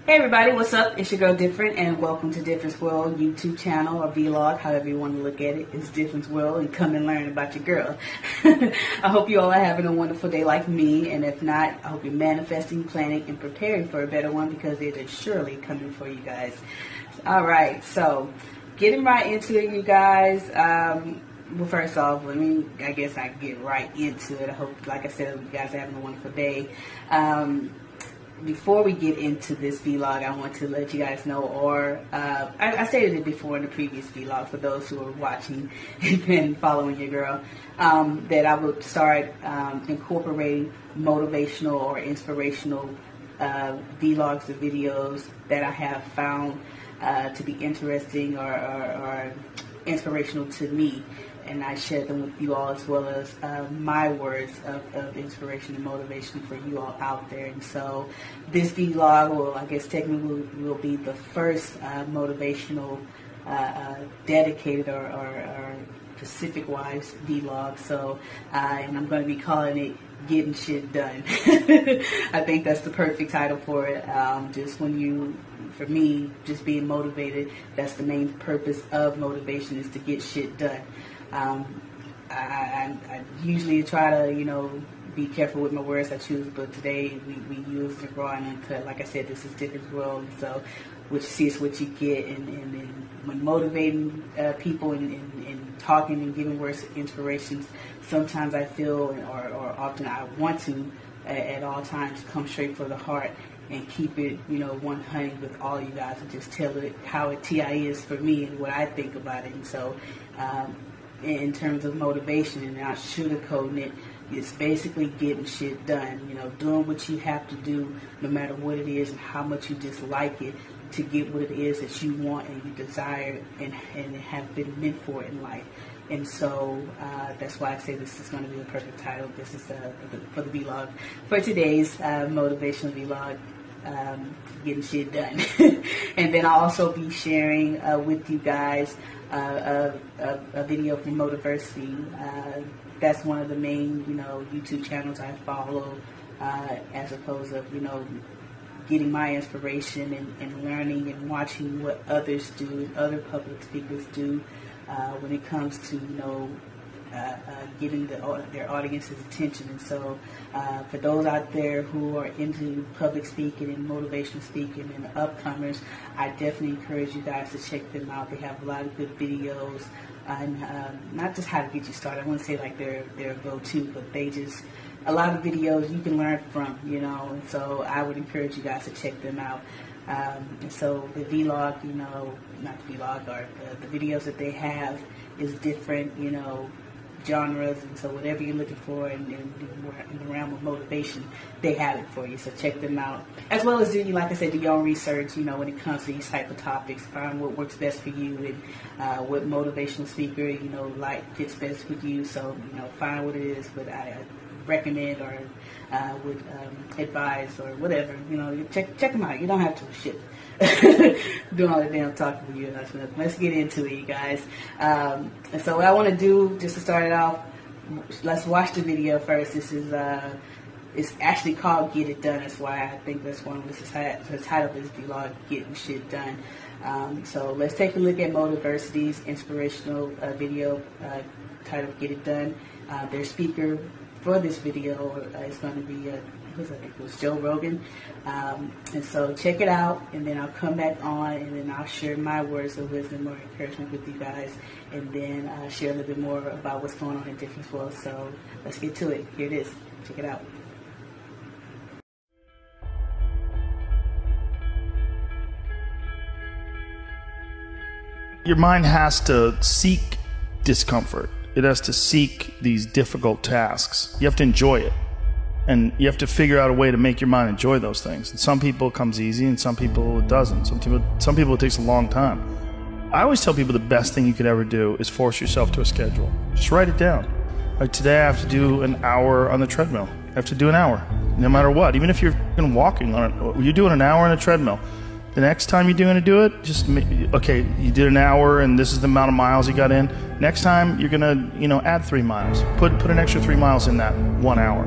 Hey everybody, what's up? It's your girl Different, and welcome to Different's World YouTube channel or vlog, however you want to look at it. It's Different's World, and come and learn about your girl. I hope you all are having a wonderful day like me, and if not, I hope you're manifesting, planning, and preparing for a better one, because it is surely coming for you guys. Alright, so getting right into it, you guys. Well, first off, I guess I can get right into it. I hope, like I said, you guys are having a wonderful day. Before we get into this vlog, I want to let you guys know, or I stated it before in the previous vlog for those who are watching and following your girl, that I would start incorporating motivational or inspirational vlogs or videos that I have found to be interesting or inspirational to me. And I share them with you all, as well as my words of inspiration and motivation for you all out there. And so this vlog will, I guess technically, will be the first motivational, dedicated or Pacific-wise vlog. So, and I'm going to be calling it Getting Shit Done. I think that's the perfect title for it. Just when you, for me, just being motivated, that's the main purpose of motivation, is to get shit done. I usually try to, be careful with my words I choose, but today we use the raw and uncut. Like I said, this is Different World, so what you see is what you get. And when motivating people and talking and giving words of inspirations, sometimes I feel, or often I want to, at all times, come straight for the heart and keep it, 100 with all you guys, and just tell it how it TI is for me and what I think about it. And so, in terms of motivation and not sugarcoating it, it's basically getting shit done. Doing what you have to do, no matter what it is and how much you dislike it, to get what it is that you want and you desire and have been meant for in life. And so that's why I say this is going to be the perfect title. This is for the vlog for today's motivational vlog. Getting shit done. And then I'll also be sharing with you guys a video from Motiversity. That's one of the main YouTube channels I follow, as opposed to getting my inspiration and learning and watching what others do and other public speakers do when it comes to getting their audience's attention. And so for those out there who are into public speaking and motivational speaking and upcomers, I definitely encourage you guys to check them out. They have a lot of good videos, and not just how to get you started. I wouldn't say like they're a go-to, but they just, a lot of videos you can learn from, and so I would encourage you guys to check them out. And so the vlog, not the vlog, or the videos that they have is different, genres, and so whatever you're looking for in the realm of motivation, they have it for you. So check them out, as well as like I said, do your own research. When it comes to these type of topics, find what works best for you and what motivational speaker fits best with you. So find what it is. But I recommend or would advise or whatever. Check them out. You don't have to shit. Doing all the damn talking for you. Let's get into it, you guys. And so what I want to do, just to start it off, let's watch the video first. This is it's actually called Get It Done. That's why I think that's one of the title of this vlog, Getting Shit Done. So let's take a look at Motiversity's inspirational video titled Get It Done. Their speaker for this video is going to be I think it was Joe Rogan. And so check it out, and then I'll come back on, and then I'll share my words of wisdom or encouragement with you guys, and then share a little bit more about what's going on in Different World. So let's get to it. Here it is. Check it out. Your mind has to seek discomfort. It has to seek these difficult tasks. You have to enjoy it. And you have to figure out a way to make your mind enjoy those things. And some people it comes easy, and some people it doesn't. Some people it takes a long time. I always tell people the best thing you could ever do is force yourself to a schedule. Just write it down. Like today I have to do an hour on the treadmill. I have to do an hour, no matter what. Even if you're walking on it, you're doing an hour on a treadmill. The next time you're going to do it, just okay, you did an hour and this is the amount of miles you got in. Next time you're going to, add 3 miles. Put an extra 3 miles in that 1 hour.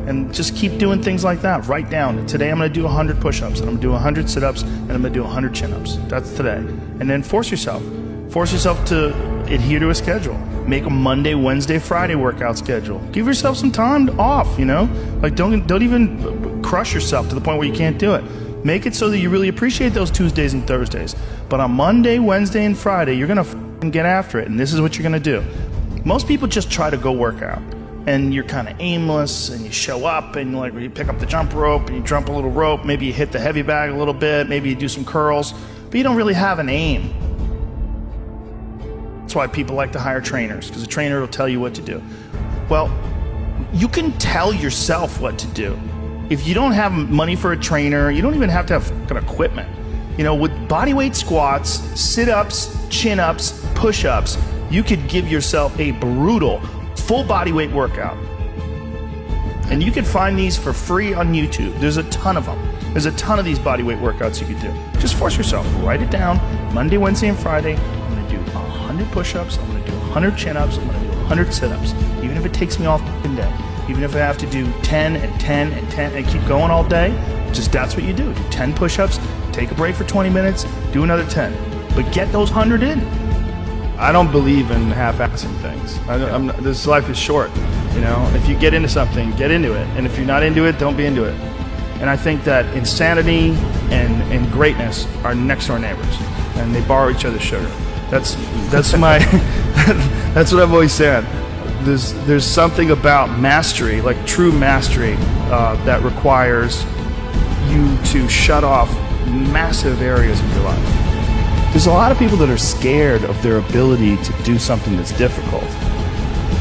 And just keep doing things like that. Write down, today I'm going to do 100 push-ups, and I'm going to do 100 sit-ups, and I'm going to do 100 chin-ups. That's today. And then force yourself. Force yourself to adhere to a schedule. Make a Monday, Wednesday, Friday workout schedule. Give yourself some time off, you know? Like, don't even crush yourself to the point where you can't do it. Make it so that you really appreciate those Tuesdays and Thursdays. But on Monday, Wednesday, and Friday, you're going to get after it, and this is what you're going to do. Most people just try to go work out, and you're kind of aimless, and you show up, and like you pick up the jump rope, and you jump a little rope, maybe you hit the heavy bag a little bit, maybe you do some curls, but you don't really have an aim. That's why people like to hire trainers, because a trainer will tell you what to do. Well, you can tell yourself what to do. If you don't have money for a trainer, you don't even have to have fucking equipment. You know, with bodyweight squats, sit-ups, chin-ups, push-ups, you could give yourself a brutal full bodyweight workout. And you can find these for free on YouTube. There's a ton of them. There's a ton of these bodyweight workouts you could do. Just force yourself. Write it down. Monday, Wednesday, and Friday, I'm going to do 100 push-ups. I'm going to do 100 chin-ups. I'm going to do 100 sit-ups. Even if it takes me all the day. Even if I have to do 10 and 10 and 10 and keep going all day, just that's what you do. Do 10 push-ups, take a break for 20 minutes, do another 10. But get those 100 in. I don't believe in half-assing things. This life is short, you know? If you get into something, get into it. And if you're not into it, don't be into it. And I think that insanity and greatness are next-door neighbors, and they borrow each other's sugar. That's my, that's what I've always said. There's something about mastery, like true mastery, that requires you to shut off massive areas of your life. There's a lot of people that are scared of their ability to do something that's difficult.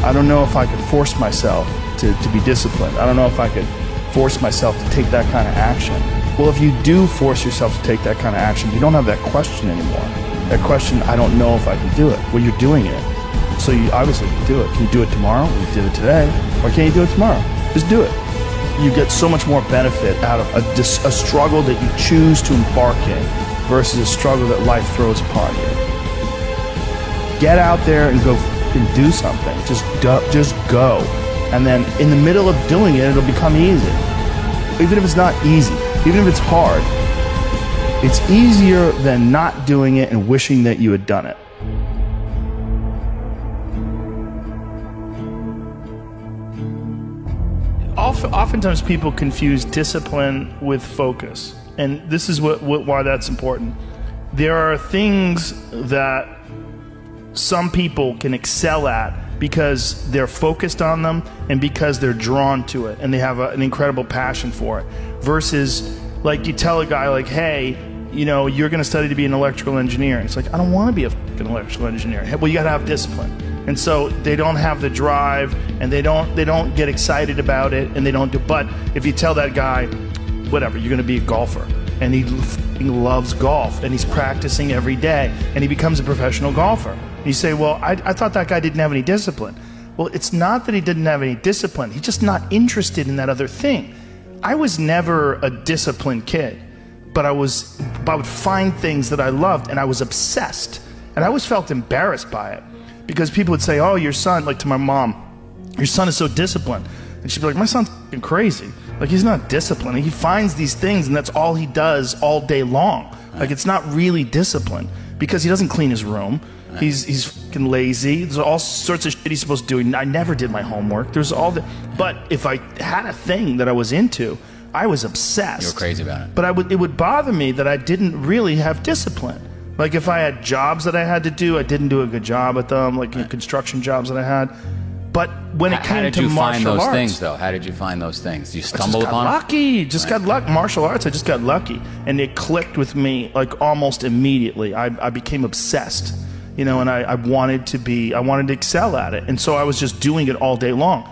I don't know if I could force myself to be disciplined. I don't know if I could force myself to take that kind of action. Well, if you do force yourself to take that kind of action, you don't have that question anymore. That question, I don't know if I can do it. Well, you're doing it. So you obviously can do it. Can you do it tomorrow? You did it today. Or can you do it tomorrow? Just do it. You get so much more benefit out of a struggle that you choose to embark in versus a struggle that life throws upon you. Get out there and go and do something. Just go. And then in the middle of doing it, it'll become easy. Even if it's not easy, even if it's hard, it's easier than not doing it and wishing that you had done it. Oftentimes people confuse discipline with focus, and this is why that's important. There are things that some people can excel at because they're focused on them and because they're drawn to it and they have an incredible passion for it, versus like you tell a guy like, hey, you know, you're going to study to be an electrical engineer. And it's like, I don't want to be a fucking electrical engineer. Well, you got to have discipline. And so they don't have the drive, and they don't get excited about it, and they don't do. But if you tell that guy, whatever, you're going to be a golfer, and he loves golf, and he's practicing every day, and he becomes a professional golfer. And you say, well, I thought that guy didn't have any discipline. Well, it's not that he didn't have any discipline. He's just not interested in that other thing. I was never a disciplined kid, but I would find things that I loved, and I was obsessed, and I always felt embarrassed by it. Because people would say, oh, your son, like to my mom, your son is so disciplined. And she'd be like, my son's f***ing crazy. Like, he's not disciplined. He finds these things, and that's all he does all day long. Like, it's not really discipline, because he doesn't clean his room. He's f***ing lazy. There's all sorts of shit he's supposed to do. I never did my homework. There's all the, but if I had a thing that I was into, I was obsessed. You were crazy about it. But it would bother me that I didn't really have discipline. Like if I had jobs that I had to do, I didn't do a good job at them, like construction jobs that I had. But when it came to martial arts... How did you find those things, though? How did you find those things? Did you stumble upon them? Lucky. Just got lucky. Martial arts, I just got lucky. And it clicked with me like almost immediately. I became obsessed, you know, and I wanted to excel at it. And so I was just doing it all day long.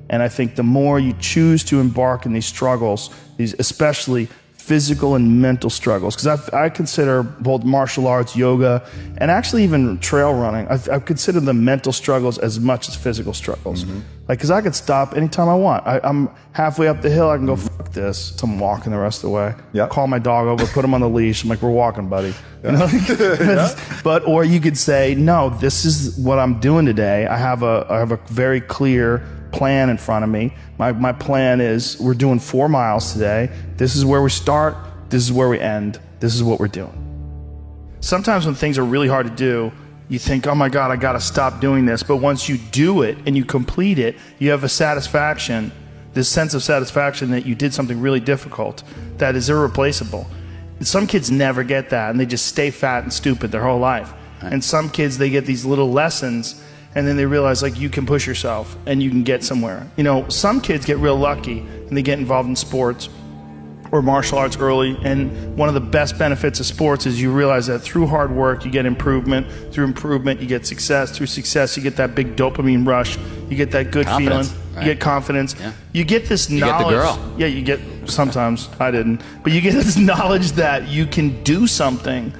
And I think the more you choose to embark in these struggles, these especially physical and mental struggles, because I consider both martial arts, yoga, and actually even trail running, I consider the mental struggles as much as physical struggles. Like, because I could stop anytime I want. I'm halfway up the hill, I can go, fuck this. So I'm walking the rest of the way. Call my dog over, put him on the leash. I'm like, we're walking, buddy. You know? But, or you could say, no, this is what I'm doing today. I have a very clear plan in front of me. My plan is, we're doing 4 miles today. This is where we start. This is where we end. This is what we're doing. Sometimes when things are really hard to do, you think, oh my God, I got to stop doing this. But once you do it and you complete it, you have a satisfaction, this sense of satisfaction that you did something really difficult that is irreplaceable. Some kids never get that, and they just stay fat and stupid their whole life. And some kids, they get these little lessons, and then they realize, like, you can push yourself and you can get somewhere. You know, some kids get real lucky and they get involved in sports or martial arts early, and one of the best benefits of sports is you realize that through hard work you get improvement, through improvement you get success, through success you get that big dopamine rush, you get that good feeling, you get confidence, you get this knowledge. You get the girl. Yeah, you get, sometimes, I didn't, but you get this knowledge that you can do something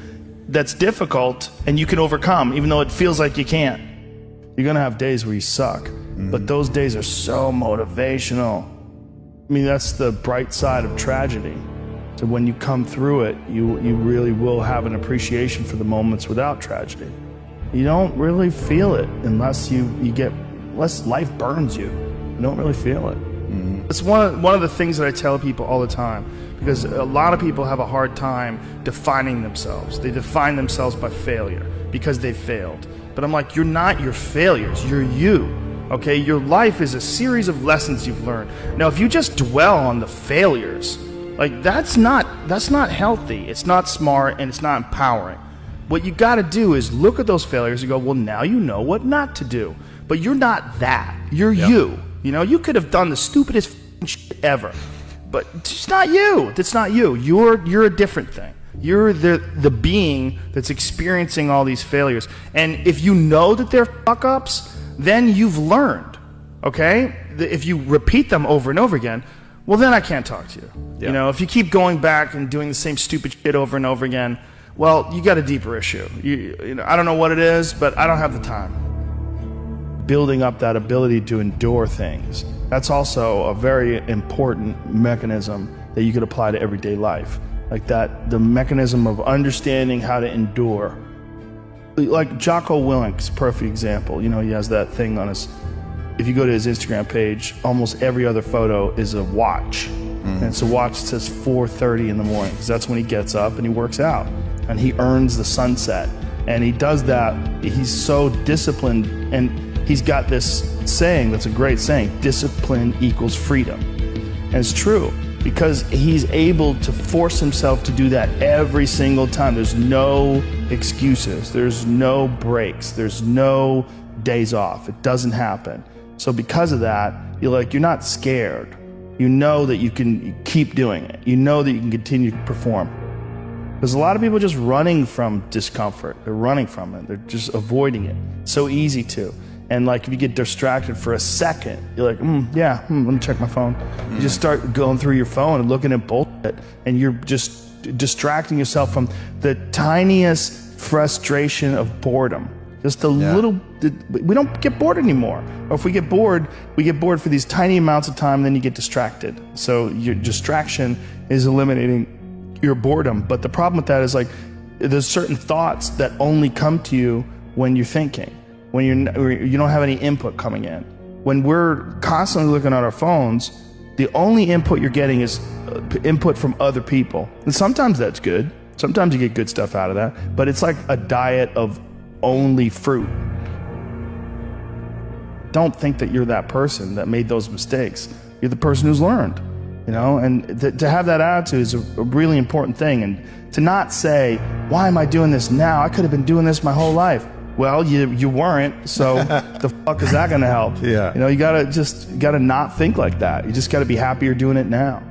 that's difficult and you can overcome, even though it feels like you can't. You're gonna have days where you suck, but those days are so motivational. I mean, that's the bright side of tragedy. So when you come through it, you really will have an appreciation for the moments without tragedy. You don't really feel it unless unless life burns you. You don't really feel it. It's one of the things that I tell people all the time, because a lot of people have a hard time defining themselves. They define themselves by failure because they failed. But I'm like, you're not your failures, you're you. Okay, your life is a series of lessons you've learned. Now, if you just dwell on the failures, like, that's not healthy. It's not smart, and it's not empowering. What you got to do is look at those failures and go, well, now you know what not to do. But you're not that. You're you. You know, you could have done the stupidest shit ever, but it's not you. That's not you. You're a different thing. You're the being that's experiencing all these failures. And if you know that they're fuck-ups, then you've learned, okay? If you repeat them over and over again, well, then I can't talk to you. You know, if you keep going back and doing the same stupid shit over and over again, well, you got a deeper issue. You know, I don't know what it is, but I don't have the time. Building up that ability to endure things, that's also a very important mechanism that you could apply to everyday life. Like that, the mechanism of understanding how to endure. Like Jocko Willink's perfect example. You know, he has that thing on his, if you go to his Instagram page, almost every other photo is a watch. And it's a watch that says 4:30 in the morning, because that's when he gets up and he works out. And he earns the sunset. And he does that, he's so disciplined, and he's got this saying that's a great saying, discipline equals freedom. And it's true, because he's able to force himself to do that every single time. There's no excuses, there's no breaks, there's no days off. It doesn't happen. So because of that, you're not scared. You know that you can keep doing it. You know that you can continue to perform. There's a lot of people just running from discomfort. They're running from it. They're just avoiding it. It's so easy to. And like, if you get distracted for a second, you're like, let me check my phone. You just start going through your phone and looking at bullshit, and you're just distracting yourself from the tiniest frustration of boredom. Just a little, we don't get bored anymore. Or if we get bored for these tiny amounts of time, then you get distracted. So your distraction is eliminating your boredom. But the problem with that is, like, there's certain thoughts that only come to you when you're thinking. When you don't have any input coming in. When we're constantly looking at our phones, the only input you're getting is input from other people. And sometimes that's good. Sometimes you get good stuff out of that. But it's like a diet of only fruit. Don't think that you're that person that made those mistakes. You're the person who's learned. You know, and to have that attitude is a really important thing. And to not say, why am I doing this now? I could have been doing this my whole life. Well, you weren't, so the fuck is that gonna help? You know, you gotta not think like that. You just gotta be happy you're doing it now.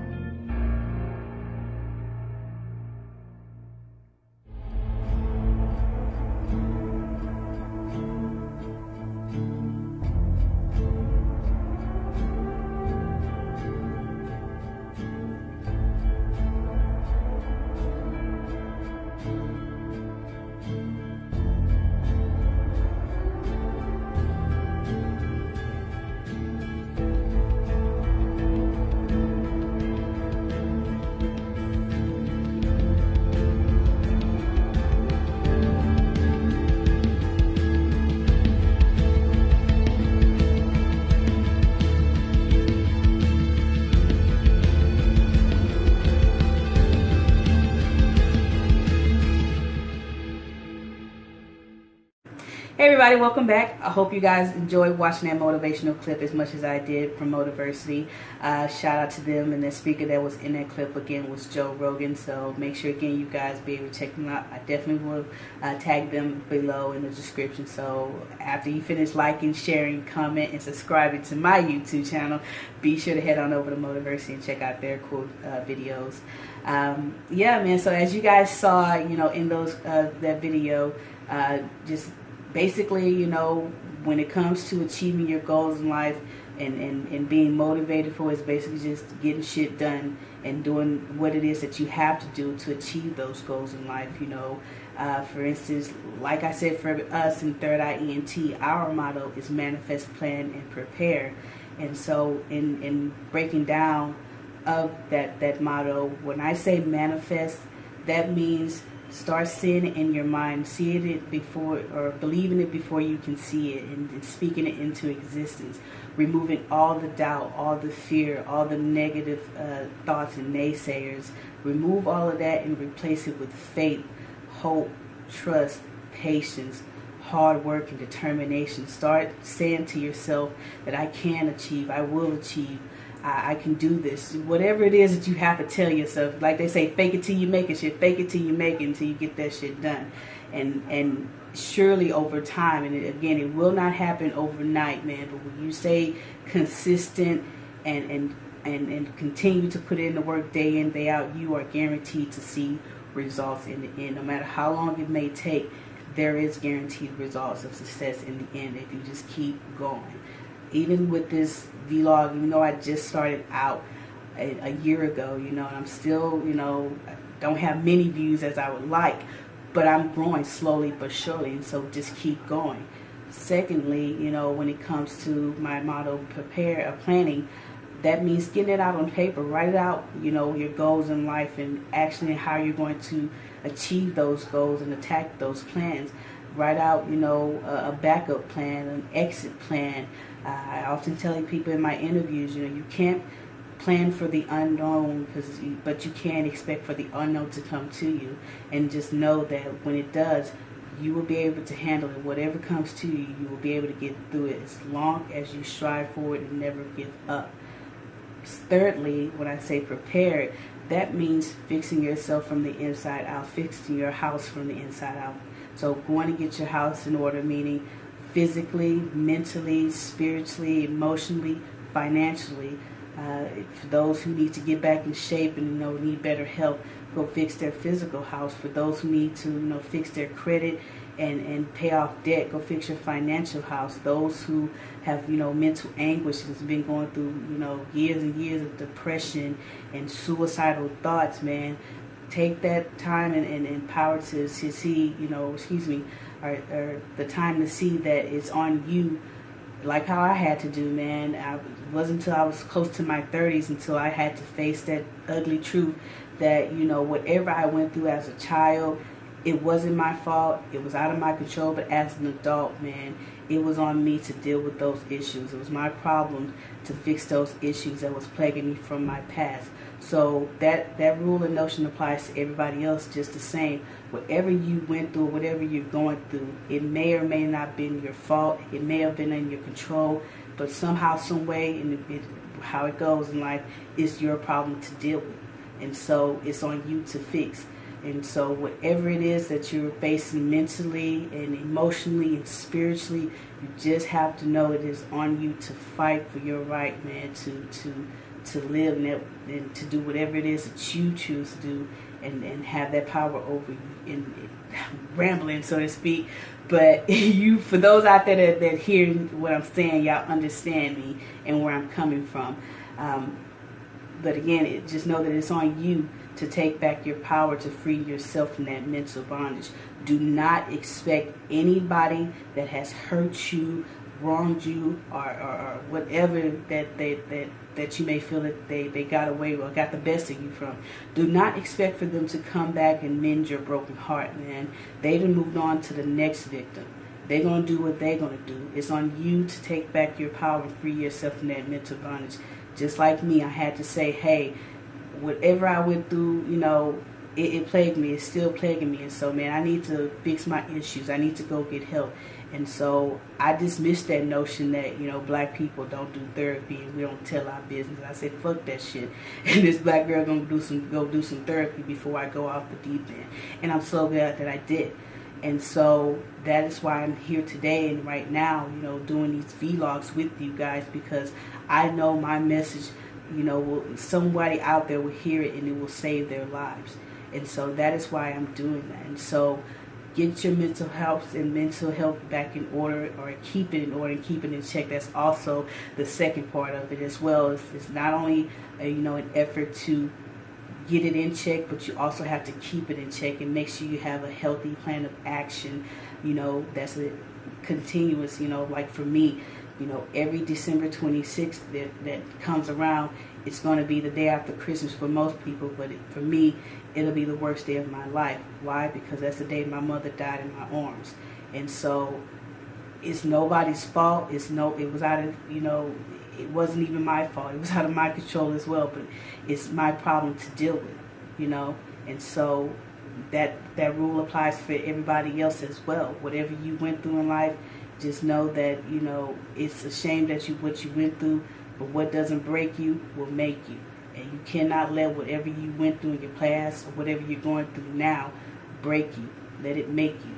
everybody, welcome back. I hope you guys enjoyed watching that motivational clip as much as I did from Motiversity. Shout out to them, and the speaker that was in that clip again was Joe Rogan, so make sure again you guys be able to check them out. I definitely will tag them below in the description, so after you finish liking, sharing, comment, and subscribing to my YouTube channel, be sure to head on over to Motiversity and check out their cool videos. Yeah, man, so as you guys saw, you know, in those that video, just basically, you know, when it comes to achieving your goals in life and being motivated for it, is basically just getting shit done and doing what it is that you have to do to achieve those goals in life, you know. For instance, like I said, for us in Third Eye ENT, our motto is manifest, plan, and prepare. And so in breaking down of that motto, when I say manifest, that means start seeing it in your mind, seeing it before, or believing it before you can see it, and speaking it into existence, removing all the doubt, all the fear, all the negative thoughts and naysayers. Remove all of that and replace it with faith, hope, trust, patience, hard work, and determination. Start saying to yourself that I can achieve, I will achieve, I can do this. Whatever it is that you have to tell yourself, like they say, fake it till you make it, shit. Fake it till you make it until you get that shit done. And surely over time, and again, it will not happen overnight, man. But when you stay consistent and continue to put in the work day in, day out, you are guaranteed to see results in the end. No matter how long it may take, there is guaranteed results of success in the end if you just keep going. Even with this vlog, even though I just started out a year ago, you know, and I'm still, you know, don't have many views as I would like, but I'm growing slowly but surely, and so just keep going. Secondly, you know, when it comes to my motto, planning, that means getting it out on paper. Write it out, you know, your goals in life, and actually how you're going to achieve those goals and attack those plans. Write out, you know, a backup plan, an exit plan. I often tell people in my interviews, you know, you can't plan for the unknown, but you can expect for the unknown to come to you. And just know that when it does, you will be able to handle it. Whatever comes to you, you will be able to get through it as long as you strive forward and never give up. Thirdly, when I say prepared, that means fixing yourself from the inside out, fixing your house from the inside out. So going to get your house in order, meaning physically, mentally, spiritually, emotionally, financially. For those who need to get back in shape and, you know, need better health, go fix their physical house. For those who need to, you know, fix their credit and pay off debt, go fix your financial house. Those who have, you know, mental anguish and has been going through, you know, years and years of depression and suicidal thoughts, man, take that time and power to see, you know, or the time to see that it's on you, like how I had to do, man. It wasn't until I was close to my 30s until I had to face that ugly truth that, you know, whatever I went through as a child, it wasn't my fault. It was out of my control. But as an adult, man, it was on me to deal with those issues. It was my problem to fix those issues that was plaguing me from my past. So that rule and notion applies to everybody else just the same. Whatever you went through, whatever you're going through, it may or may not have been your fault. It may have been in your control. But somehow, some way, how it goes in life, is your problem to deal with. And so it's on you to fix. And so whatever it is that you're facing mentally and emotionally and spiritually, you just have to know it is on you to fight for your right, man, to live and to do whatever it is that you choose to do, and have that power over you. And rambling, so to speak, but you, for those out there that hear what I'm saying, y'all understand me and where I'm coming from. But again, just know that it's on you to take back your power, to free yourself from that mental bondage. Do not expect anybody that has hurt you, wronged you, or whatever that you may feel that they got away with or got the best of you from. Do not expect for them to come back and mend your broken heart, man. They've moved on to the next victim. They're going to do what they're going to do. It's on you to take back your power and free yourself from that mental bondage. Just like me, I had to say, hey, whatever I went through, you know, it plagued me. It's still plaguing me. And so, man, I need to fix my issues. I need to go get help. And so I dismissed that notion that, you know, black people don't do therapy and we don't tell our business. I said, fuck that shit. And this black girl gonna go do some therapy before I go off the deep end. And I'm so glad that I did. And so that is why I'm here today and right now, you know, doing these vlogs with you guys, because I know my message, you know, somebody out there will hear it and it will save their lives. And so that is why I'm doing that. And so get your mental health back in order, or keep it in order and keep it in check. That's also the second part of it as well. It's not only you know, an effort to get it in check, but you also have to keep it in check and make sure you have a healthy plan of action, you know, that's a continuous, you know, like for me, you know, every December 26th that comes around, it's going to be the day after Christmas for most people, but for me, it'll be the worst day of my life. Why? Because that's the day my mother died in my arms. And so it's nobody's fault. It was out of, you know, it wasn't even my fault. It was out of my control as well, but it's my problem to deal with, you know. And so that rule applies for everybody else as well. Whatever you went through in life, just know that, you know, it's a shame that what you went through, but what doesn't break you will make you. And you cannot let whatever you went through in your past or whatever you're going through now break you. Let it make you,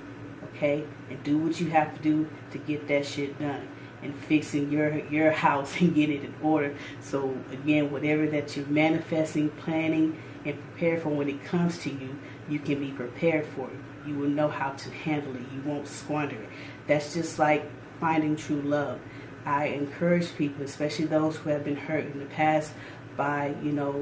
okay? And do what you have to do to get that shit done and fixing your house and get it in order. So again, whatever that you're manifesting, planning, and prepare for, when it comes to you, you can be prepared for it. You will know how to handle it. You won't squander it. That's just like finding true love. I encourage people, especially those who have been hurt in the past by, you know,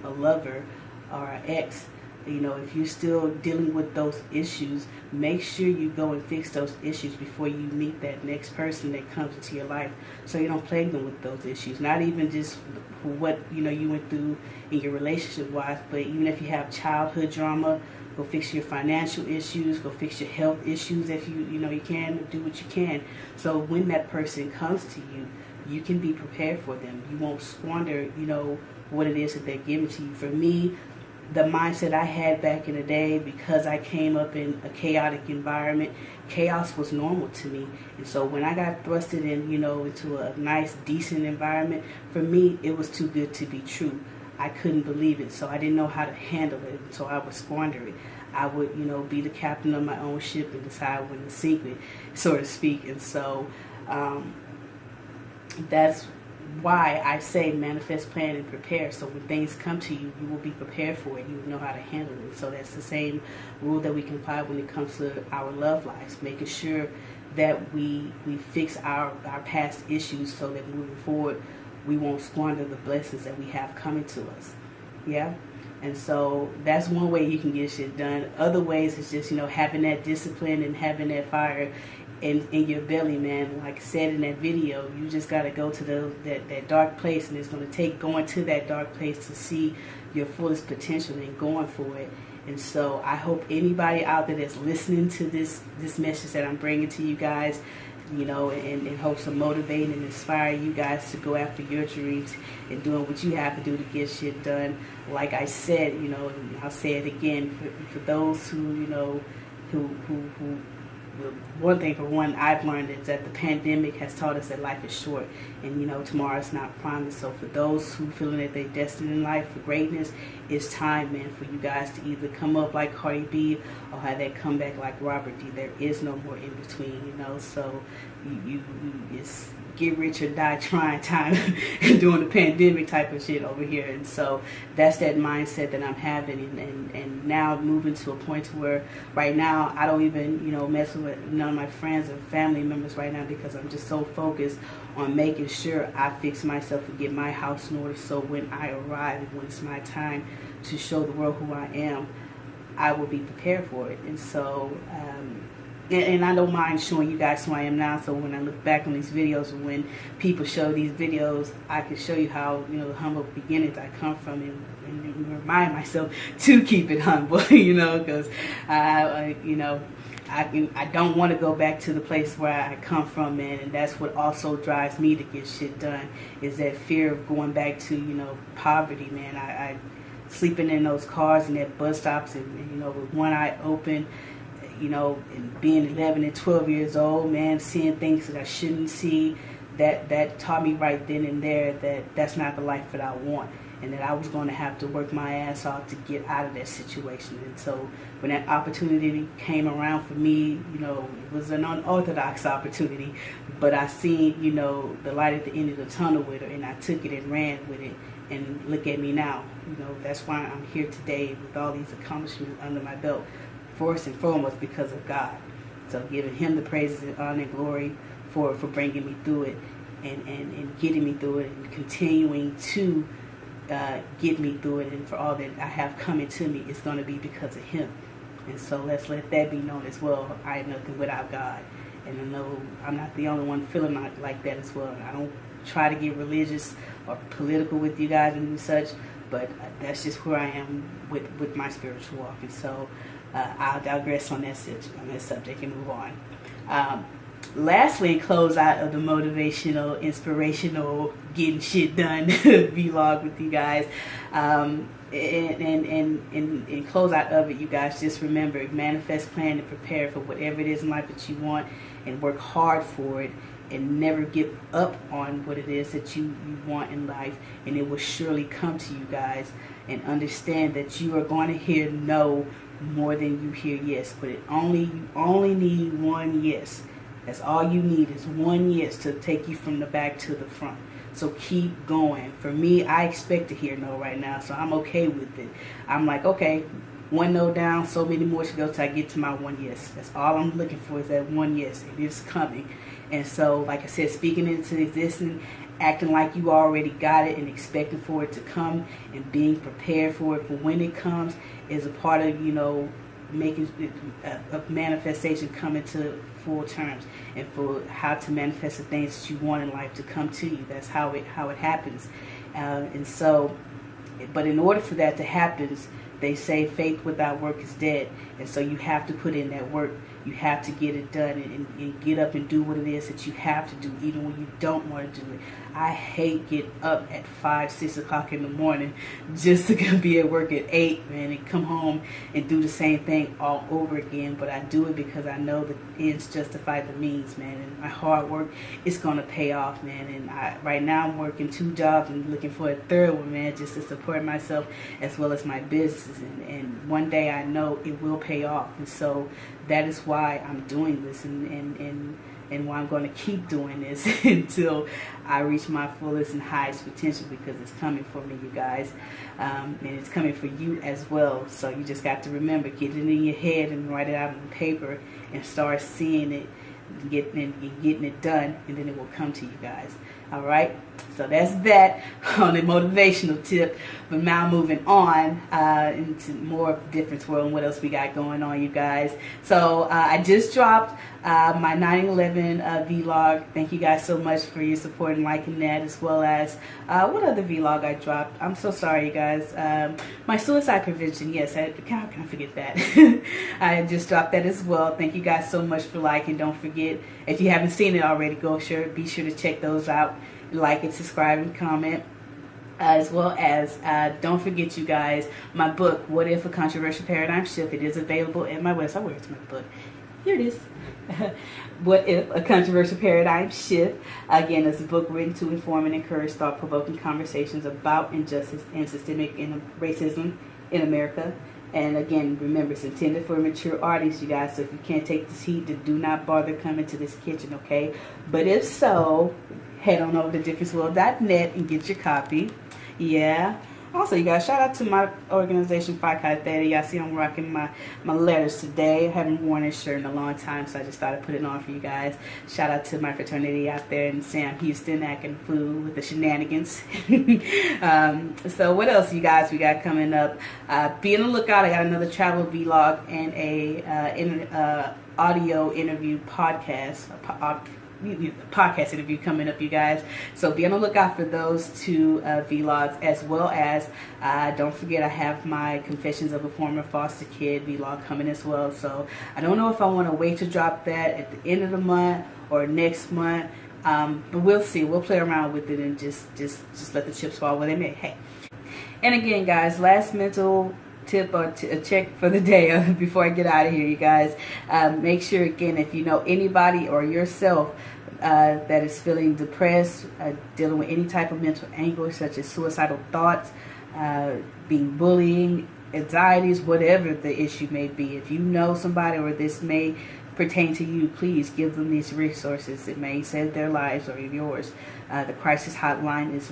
a lover or an ex. You know, if you're still dealing with those issues, make sure you go and fix those issues before you meet that next person that comes into your life, so you don't plague them with those issues. Not even just what, you know, you went through in your relationship wise, but even if you have childhood drama, go fix your financial issues, go fix your health issues if you know you can, do what you can. So when that person comes to you, you can be prepared for them. You won't squander, you know, what it is that they're giving to you. For me, the mindset I had back in the day, because I came up in a chaotic environment, chaos was normal to me. And so when I got thrusted in, you know, into a nice, decent environment, for me, it was too good to be true. I couldn't believe it, so I didn't know how to handle it, so I would squander it. I would, you know, be the captain of my own ship and decide when to sink it, so to speak. And so that's why I say manifest, plan, and prepare. So when things come to you, you will be prepared for it. You will know how to handle it. So that's the same rule that we can apply when it comes to our love lives, making sure that we fix our past issues so that moving forward, we won't squander the blessings that we have coming to us. Yeah? And so that's one way you can get shit done. Other ways is just, you know, having that discipline and having that fire in your belly, man. Like I said in that video, you just got to go to that dark place, and it's going to take going to that dark place to see your fullest potential and going for it. And so I hope anybody out there that's listening to this message that I'm bringing to you guys, you know, in hopes of motivating and inspiring you guys to go after your dreams and doing what you have to do to get shit done. Like I said, you know, and I'll say it again, for those who, you know, who one thing for one I've learned is that the pandemic has taught us that life is short, and, you know, tomorrow is not promised. So for those who feeling that they're destined in life for greatness, it's time, man, for you guys to either come up like Cardi B or have that comeback like Robert D. There is no more in between, you know. So you it's get rich or die trying time during the pandemic type of shit over here. And so that's that mindset that I'm having, and now moving to a point where right now I don't even, you know, mess with none of my friends or family members right now, because I'm just so focused on making sure I fix myself and get my house in order, so when I arrive and when it's my time to show the world who I am, I will be prepared for it. And so and I don't mind showing you guys who I am now, so when I look back on these videos, and when people show these videos, I can show you how, you know, the humble beginnings I come from, and remind myself to keep it humble, you know, because you know, I don't want to go back to the place where I come from, man. And that's what also drives me to get shit done, is that fear of going back to, you know, poverty, man. I sleeping in those cars and at bus stops, and you know, with one eye open, you know, and being 11 and 12 years old, man, seeing things that I shouldn't see, that taught me right then and there that that's not the life that I want, and that I was going to have to work my ass off to get out of that situation. And so when that opportunity came around for me, you know, it was an unorthodox opportunity, but I seen, you know, the light at the end of the tunnel with it, and I took it and ran with it. And look at me now. You know, that's why I'm here today with all these accomplishments under my belt, first and foremost because of God. So giving him the praises and honor and glory for bringing me through it, and getting me through it, and continuing to get me through it, and for all that I have coming to me, it's going to be because of him. And so let's let that be known as well. I am nothing without God. And I know I'm not the only one feeling like that as well. I don't try to get religious or political with you guys and such, but that's just where I am with my spiritual walk. And so I'll digress on that subject and move on. Lastly, close out of the motivational, inspirational, getting shit done vlog with you guys. And close out of it, you guys, just remember, manifest, plan, and prepare for whatever it is in life that you want, and work hard for it, and never give up on what it is that you want in life, and it will surely come to you guys. And understand that you are going to hear no more than you hear yes, but you only need one yes. That's all you need, is one yes to take you from the back to the front. So keep going. For me, I expect to hear no right now, so I'm okay with it. I'm like, okay, one no down, so many more to go till I get to my one yes. That's all I'm looking for, is that one yes. It is coming. And so, like I said, speaking into existence, acting like you already got it and expecting for it to come, and being prepared for it for when it comes, is a part of, you know, making a manifestation coming to full terms, and for how to manifest the things that you want in life to come to you. That's how it happens. And so, but in order for that to happen, they say faith without work is dead. And so you have to put in that work. You have to get it done, and get up and do what it is that you have to do, even when you don't want to do it. I hate getting up at 5, 6 o'clock in the morning just to be at work at 8, man, and come home and do the same thing all over again. But I do it because I know the ends justify the means, man. And my hard work is going to pay off, man. And right now I'm working 2 jobs and looking for a third one, man, just to support myself as well as my businesses. And one day I know it will pay off. And so that is why I'm doing this, and why I'm going to keep doing this until I reach my fullest and highest potential, because it's coming for me, you guys, and it's coming for you as well. So you just got to remember, get it in your head and write it out on paper, and start seeing it, getting it done, and then it will come to you guys. All right, so that's that on the motivational tip. But now moving on into more of Different World and what else we got going on, you guys. So I just dropped my 9/11 vlog. Thank you guys so much for your support and liking that, as well as what other vlog I dropped. I'm so sorry, you guys. My suicide prevention. Yes, how can I forget that? I just dropped that as well. Thank you guys so much for liking. Don't forget, if you haven't seen it already, be sure to check those out. Like and subscribe and comment, as well as don't forget, you guys, my book, What If a Controversial Paradigm Shift. It is available at my website. Where's my book? Here it is. What If a Controversial Paradigm Shift. Again, it's a book written to inform and encourage thought-provoking conversations about injustice and systemic racism in America. And again, remember, it's intended for a mature audience, you guys. So if you can't take this heat, then do not bother coming to this kitchen, okay? But if so, head on over to differenceworld.net and get your copy. Yeah. Also, you guys, shout out to my organization, Phi Chi Theta. Y'all see I'm rocking my letters today. I haven't worn this shirt in a long time, so I just thought I'd put it on for you guys. Shout out to my fraternity out there in Sam Houston, acting fool with the shenanigans. So what else, you guys, we got coming up? Be on the lookout. I got another travel vlog and a audio interview podcast interview coming up, you guys. So be on the lookout for those 2 vlogs, as well as don't forget, I have my Confessions of a Former Foster Kid vlog coming as well. So I don't know if I want to wait to drop that at the end of the month or next month, but we'll see. We'll play around with it and just let the chips fall where they may. Hey, and again, guys, last mental tip or a check for the day before I get out of here, you guys. Make sure, again, if you know anybody or yourself that is feeling depressed, dealing with any type of mental anguish such as suicidal thoughts, being bullying, anxieties, whatever the issue may be. If you know somebody or this may pertain to you, please give them these resources. It may save their lives or yours. The crisis hotline is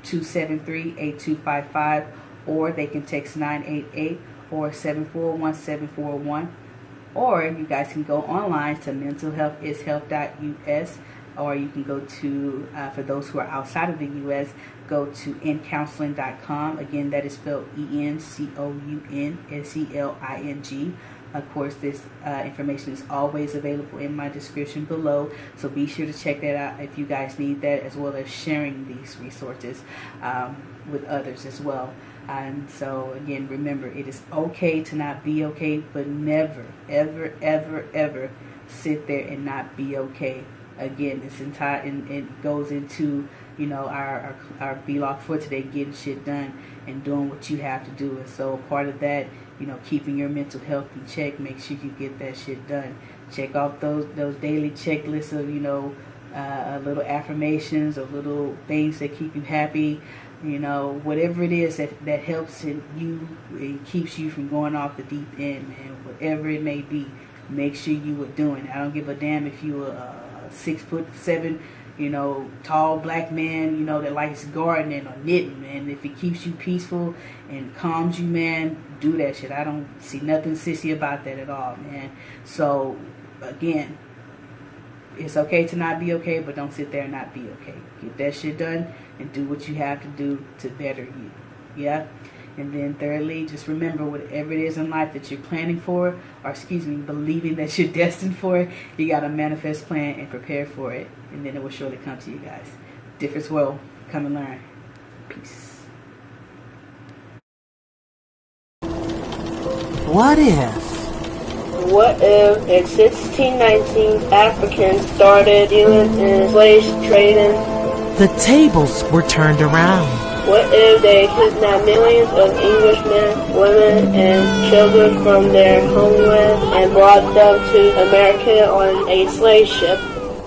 1-800-273-8255, or they can text 988 or 741-741. Or you guys can go online to mentalhealthishealth.us, or you can go to, for those who are outside of the U.S., go to encounseling.com. Again, that is spelled ENCOUNSELING. Of course, this information is always available in my description below, so be sure to check that out if you guys need that, as well as sharing these resources with others as well. And so, again, remember, it is okay to not be okay, but never, ever, ever, ever sit there and not be okay. Again, this entire, and it goes into, you know, our vlog for today, getting shit done and doing what you have to do. And so part of that, you know, keeping your mental health in check, make sure you get that shit done. Check off those daily checklists of, you know, little affirmations or little things that keep you happy. You know, whatever it is that helps you, it keeps you from going off the deep end, man. Whatever it may be, make sure you are doing it. I don't give a damn if you are 6'7", you know, tall black man, you know, that likes gardening or knitting, man. If it keeps you peaceful and calms you, man, do that shit. I don't see nothing sissy about that at all, man. So, again, it's okay to not be okay, but don't sit there and not be okay. Get that shit done and do what you have to do to better you. Yeah? And then thirdly, just remember, whatever it is in life that you're planning for, or believing that you're destined for, you got to manifest, plan, and prepare for it. And then it will surely come to you guys. Difference World. Come and learn. Peace. What if? What if in 1619 Africans started dealing in slave trading? The tables were turned around. What if they kidnapped millions of Englishmen, women, and children from their homeland and brought them to America on a slave ship?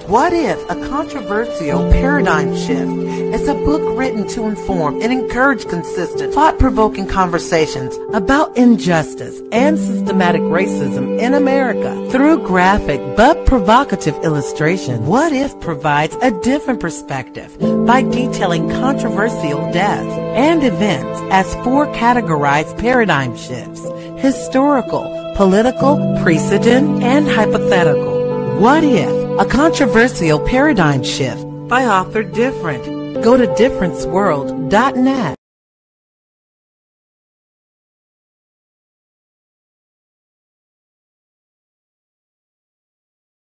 What if a controversial paradigm shift is a book written to inform and encourage consistent, thought-provoking conversations about injustice and systematic racism in America through graphic but provocative illustration? What if provides a different perspective by detailing controversial deaths and events as 4 categorized paradigm shifts: historical, political, precedent, and hypothetical? What if? A controversial paradigm shift by author Different. Go to differentsworld.net.